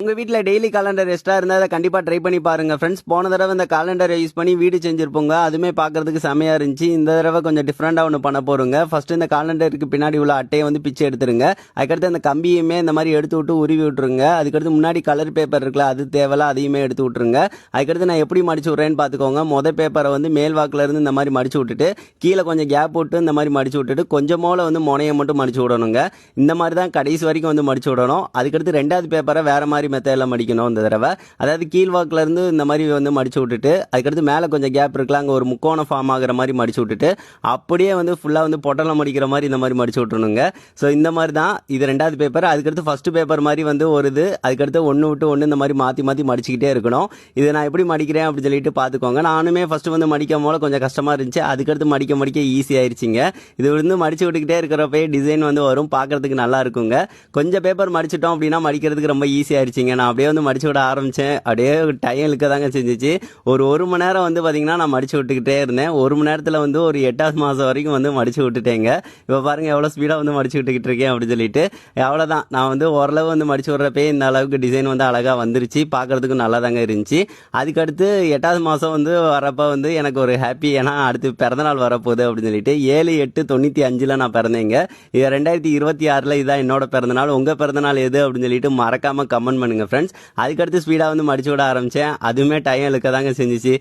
உங்க வீட்ல daily calendar extra இருந்தா அதை கண்டிப்பா ட்ரை பண்ணி பாருங்க ஃப்ரெண்ட்ஸ். போன தடவை இந்த காலண்டரை யூஸ் பண்ணி வீடு செஞ்சிருப்போங்க. அதுமே பார்க்கறதுக்கு செமையா இருந்துச்சு. இந்த தடவை கொஞ்சம் டிஃப்ரெண்டா ஒன்று பண்ண போறோங்க. ஃபர்ஸ்ட் இந்த காலண்டருக்கு பின்னாடி உள்ள அட்டையை வந்து பிச்சு எடுத்துருங்க. அதுக்கடுத்து அந்த கம்பியுமே இந்த மாதிரி எடுத்து விட்டு உருவி விட்டுருங்க. அதுக்கடுத்து முன்னாடி கலர் பேப்பர் இருக்குல்ல, அது தேவையில்ல, அதையுமே எடுத்து விட்டுருங்க. அதுக்கடுத்து நான் எப்படி மடிச்சு விட்றேன்னு பார்த்துக்கோங்க. பேப்பரை வந்து மேல் வாக்குல இருந்து இந்த மாதிரி மடிச்சு விட்டுட்டு கீழே கொஞ்சம் கேப் விட்டு இந்த மாதிரி மடிச்சு விட்டுட்டு கொஞ்சமோல வந்து முனையை மட்டும் மடிச்சு விடணுங்க. இந்த மாதிரி தான் கடைசி வரைக்கும் வந்து மடிச்சு விடணும். அதுக்கடுத்து ரெண்டாவது பேப்பரை வேற மாதிரி மெத்தடில் மடிக்கணும் இந்த தடவை. அதாவது கீழ்வாக்குல இருந்து இந்த மாதிரி வந்து மடிச்சு விட்டுட்டு அதுக்கடுத்து மேலே கொஞ்சம் கேப் இருக்கலாம், அங்கே ஒரு முக்கோணம் ஃபார்ம் ஆகிற மாதிரி மடிச்சு விட்டுட்டு அப்படியே வந்து ஃபுல்லாக வந்து பொட்டலம் மடிக்கிற மாதிரி இந்த மாதிரி மடிச்சு விட்டுருணுங்க. ஸோ இந்த மாதிரி தான் இது ரெண்டாவது பேப்பர். அதுக்கடுத்து ஃபர்ஸ்ட் பேப்பர் மாதிரி வந்து வருது. அதுக்கடுத்து ஒன்று விட்டு ஒன்று இந்த மாதிரி மாற்றி மாற்றி மடிச்சுக்கிட்டே இருக்கணும். இதை நான் எப்படி மடிக்கிறேன் அப்படின்னு சொல்லிட்டு பார்த்துக்கோங்க. நானுமே ஃபர்ஸ்ட் வந்து மடிக்கும் போல கொஞ்சம் கஷ்டமாக இருந்துச்சு. அதுக்கடுத்து மடிக்க மடிக்க ஈஸி ஆயிடுச்சிங்க. இது வந்து மடிச்சு விட்டுக்கிட்டே இருக்கிறப்பே டிசைன் வந்து வரும், பார்க்கறதுக்கு நல்லா இருக்குங்க. கொஞ்சம் பேப்பர் மடிச்சிட்டோம் அப்படின்னா மடிக்கிறதுக்கு ரொம்ப ஈஸி ஆயிடுச்சிங்க. நான் அப்படியே வந்து மடிச்சு விட ஆரம்பிச்சேன். அப்படியே டைம் இழுக்க தாங்க செஞ்சிச்சு. ஒரு மணி நேரம் வந்து பார்த்தீங்கன்னா நான் மடிச்சு விட்டுக்கிட்டே இருந்தேன். ஒரு மணி நேரத்தில் வந்து ஒரு 8வது மாதம் வரைக்கும் வந்து மடிச்சு விட்டுட்டேங்க. இப்போ பாருங்க எவ்வளோ ஸ்பீடாக வந்து மடிச்சு விட்டுக்கிட்டு இருக்கேன் அப்படின்னு சொல்லிட்டு. அவ்வளோதான், நான் வந்து ஓரளவு வந்து மடிச்சு விட்றப்பே இந்த அளவுக்கு டிசைன் வந்து அழகாக வந்துருச்சு. பார்க்கறதுக்கும் நல்லா தாங்க இருந்துச்சு. அதுக்கடுத்து 8வது மாதம் வந்து வரப்போ வந்து எனக்கு ஒரு ஹாப்பி, ஏன்னா அடுத்து பிறந்தநாள் வரப்போகுது அப்படின்னு சொல்லிட்டு 7/8/95 நான் பிறந்தேங்க. இது 2026 இதுதான் என்னோட பிறந்தநாள். உங்கள் பிறந்தநாள் எது அப்படின்னு சொல்லிட்டு மறக்காம கமெண்ட் பண்ணுங்க ஃப்ரெண்ட்ஸ். அதுக்கடுத்து ஸ்பீடாக வந்து மடிச்சு விட ஆரம்பித்தேன். அதுவுமே டைம் இழுக்க தாங்க செஞ்சிச்சு.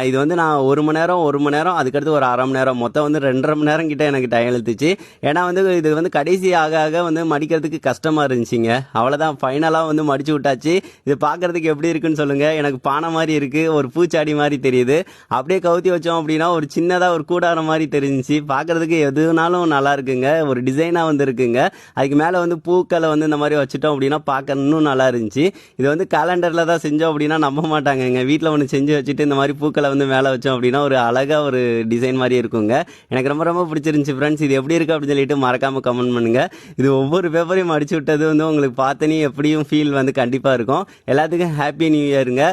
இது வந்து நான் ஒரு மணி நேரம் அதுக்கடுத்து ஒரு அரை மணி நேரம், மொத்தம் வந்து 2.5 மணி நேரம் கிட்ட எனக்கு டைம் இழுத்துச்சு. ஏன்னா வந்து இது வந்து கடைசி ஆக ஆக வந்து மடிக்கிறதுக்கு கஷ்டமாக இருந்துச்சுங்க. அவ்வளோதான், ஃபைனலாக வந்து மடிச்சு விட்டாச்சு. இது பார்க்கறதுக்கு எப்படி இருக்குன்னு சொல்லுங்கள். எனக்கு பானை மாதிரி இருக்குது, ஒரு பூச்சாடி மாதிரி தெரியுது. அப்படியே கவுத்தி வச்சோம் அப்படின்னா ஒரு சின்னதாக ஒரு கூடாரம் மாதிரி தெரிஞ்சிச்சு. பார்க்கறதுக்கு எதுனாலும் நல்லா இருக்குங்க, ஒரு டிசைனாக வந்து இருக்குங்க. அதுக்கு மேலே வந்து பூக்களை வந்து இந்த மாதிரி வச்சுட்டோம் அப்படின்னா பார்க்க இன்னும் நல்லா இருந்துச்சு. இது வந்து காலண்டரில் தான் செஞ்சோம் அப்படின்னா நம்ப மாட்டாங்க. எங்கள் வீட்டில் ஒன்று செஞ்சு வச்சுட்டு இந்த மாதிரி பூக்களை வந்து மேலே வச்சோம் அப்படின்னா ஒரு அழகாக ஒரு டிசைன் மாதிரி இருக்குங்க. எனக்கு ரொம்ப ரொம்ப பிடிச்சிருந்துச்சு ஃப்ரெண்ட்ஸ். இது எப்படி இருக்குது அப்படின்னு சொல்லிட்டு மறக்காமல் கமெண்ட் பண்ணுங்கள். இது ஒவ்வொரு பேப்பரையும் அடிச்சு விட்டது வந்து உங்களுக்கு பார்த்தனே எப்படியும் ஃபீல் வந்து கண்டிப்பாக இருக்கும். எல்லாத்துக்கும் ஹாப்பி நியூ இயருங்க.